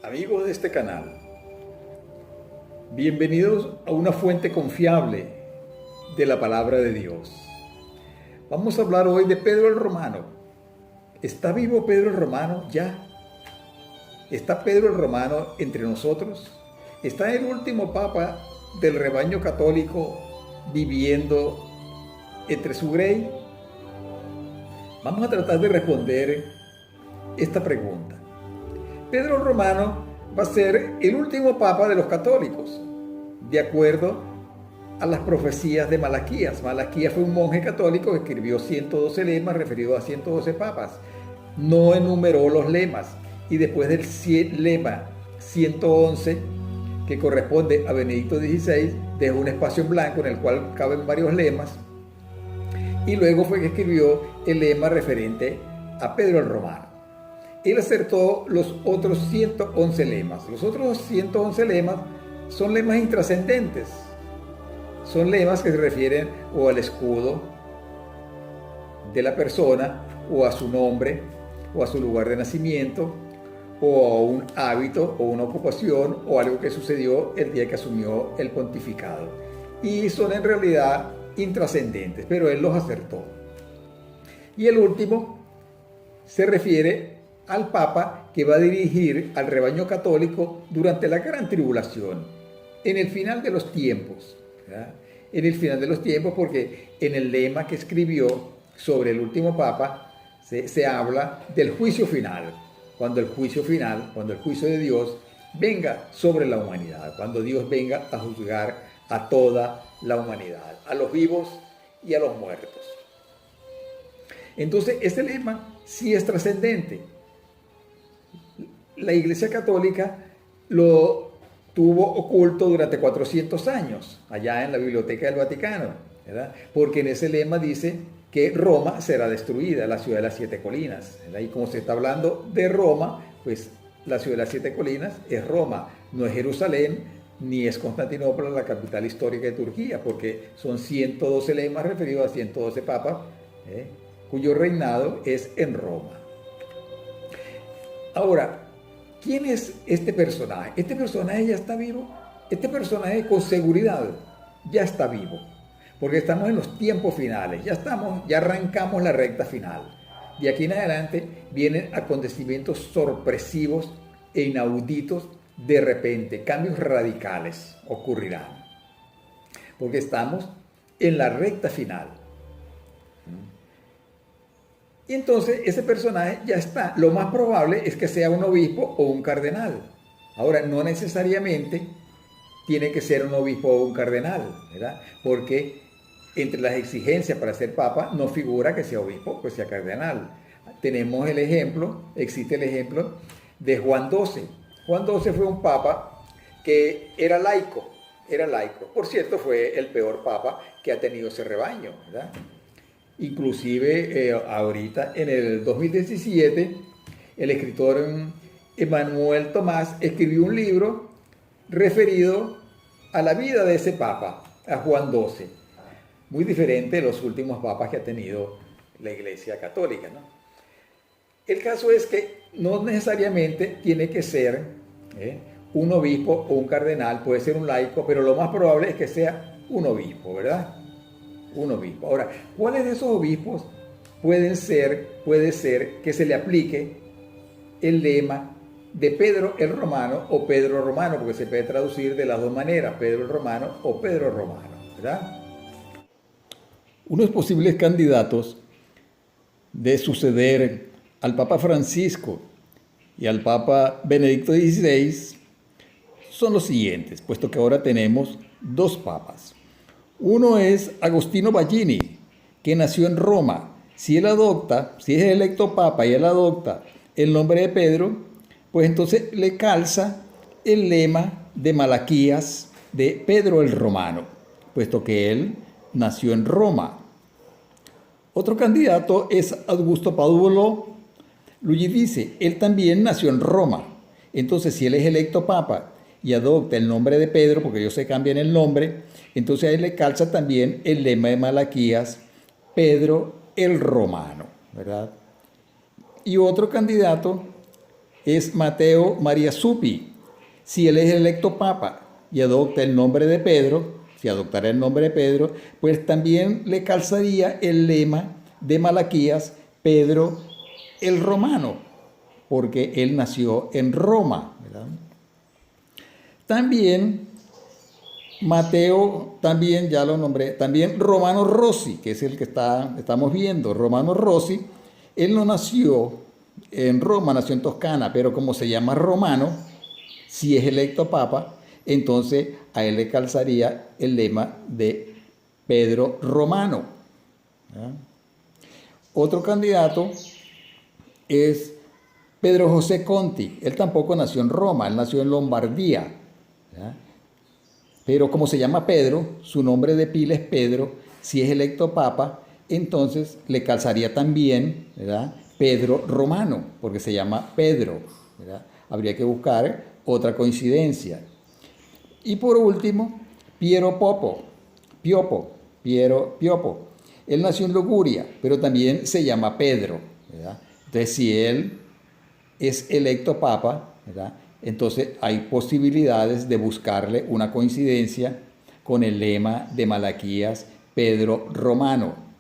Amigos de este canal, bienvenidos a una fuente confiable de la palabra de Dios. Vamos a hablar hoy de Pedro el Romano. ¿Está vivo Pedro el Romano ya? ¿Está Pedro el Romano entre nosotros? ¿Está el último papa del rebaño católico viviendo entre su grey? Vamos a tratar de responder esta pregunta. Pedro el Romano va a ser el último papa de los católicos, de acuerdo a las profecías de Malaquías. Malaquías fue un monje católico que escribió 112 lemas referidos a 112 papas. No enumeró los lemas y después del lema 111, que corresponde a Benedicto XVI, dejó un espacio en blanco en el cual caben varios lemas, y luego fue que escribió el lema referente a Pedro el Romano. Él acertó los otros 111 lemas. Los otros 111 lemas son lemas intrascendentes. Son lemas que se refieren o al escudo de la persona, o a su nombre, o a su lugar de nacimiento, o a un hábito, o una ocupación, o algo que sucedió el día que asumió el pontificado. Y son en realidad intrascendentes, pero él los acertó. Y el último se refiere al Papa que va a dirigir al rebaño católico durante la gran tribulación, en el final de los tiempos, ¿verdad? En el final de los tiempos, porque en el lema que escribió sobre el último Papa se habla del juicio final, cuando el juicio de Dios venga sobre la humanidad, cuando Dios venga a juzgar a toda la humanidad, a los vivos y a los muertos. Entonces, este lema sí es trascendente. La Iglesia Católica lo tuvo oculto durante 400 años, allá en la Biblioteca del Vaticano, ¿verdad? Porque en ese lema dice que Roma será destruida, la ciudad de las 7 colinas, ¿verdad? Y como se está hablando de Roma, pues la ciudad de las 7 colinas es Roma, no es Jerusalén, ni es Constantinopla, la capital histórica de Turquía, porque son 112 lemas referidos a 112 papas, cuyo reinado es en Roma. Ahora, ¿quién es este personaje? Este personaje ya está vivo. Este personaje con seguridad ya está vivo, porque estamos en los tiempos finales, ya arrancamos la recta final. De aquí en adelante vienen acontecimientos sorpresivos e inauditos de repente, cambios radicales ocurrirán, porque estamos en la recta final. Y entonces ese personaje ya está. Lo más probable es que sea un obispo o un cardenal. Ahora, no necesariamente tiene que ser un obispo o un cardenal, ¿verdad? Porque entre las exigencias para ser papa no figura que sea obispo, que sea cardenal. Tenemos existe el ejemplo de Juan XII. Juan XII fue un papa que era laico. Por cierto, fue el peor papa que ha tenido ese rebaño, ¿verdad? Inclusive ahorita, en el 2017, el escritor Emmanuel Tomás escribió un libro referido a la vida de ese papa, a Juan XII. Muy diferente de los últimos papas que ha tenido la Iglesia Católica, ¿no? El caso es que no necesariamente tiene que ser un obispo o un cardenal, puede ser un laico, pero lo más probable es que sea un obispo, ¿verdad? Un obispo. Ahora, ¿cuáles de esos obispos puede ser que se le aplique el lema de Pedro el Romano o Pedro Romano? Porque se puede traducir de las dos maneras, Pedro el Romano o Pedro Romano, ¿verdad? Unos posibles candidatos de suceder al Papa Francisco y al Papa Benedicto XVI son los siguientes, puesto que ahora tenemos dos papas. Uno es Agostino Ballini, que nació en Roma. Si es electo papa y él adopta el nombre de Pedro, pues entonces le calza el lema de Malaquías de Pedro el Romano, puesto que él nació en Roma. Otro candidato es Augusto Paolo Luigi dice, él también nació en Roma. Entonces, si él es electo papa y adopta el nombre de Pedro, porque ellos se cambian el nombre, entonces a él le calza también el lema de Malaquías, Pedro el Romano, ¿verdad? Y otro candidato es Mateo María Suppi. Si él es electo papa y adopta el nombre de Pedro, si adoptara el nombre de Pedro, pues también le calzaría el lema de Malaquías, Pedro el Romano, porque él nació en Roma, ¿verdad? También Mateo, también ya lo nombré, también Romano Rossi, que es el que estamos viendo, Romano Rossi, él no nació en Roma, nació en Toscana, pero como se llama romano, si es electo papa, entonces a él le calzaría el lema de Pedro Romano. ¿Ya? Otro candidato es Pedro José Conti. Él tampoco nació en Roma, él nació en Lombardía. ¿Ya? Pero como se llama Pedro, su nombre de pila es Pedro, si es electo papa, entonces le calzaría también, ¿verdad?, Pedro Romano, porque se llama Pedro, ¿verdad? Habría que buscar otra coincidencia. Y por último, Piero Piopo. Él nació en Liguria, pero también se llama Pedro, ¿verdad? Entonces, si él es electo papa, ¿verdad?, entonces hay posibilidades de buscarle una coincidencia con el lema de Malaquías, Pedro Romano.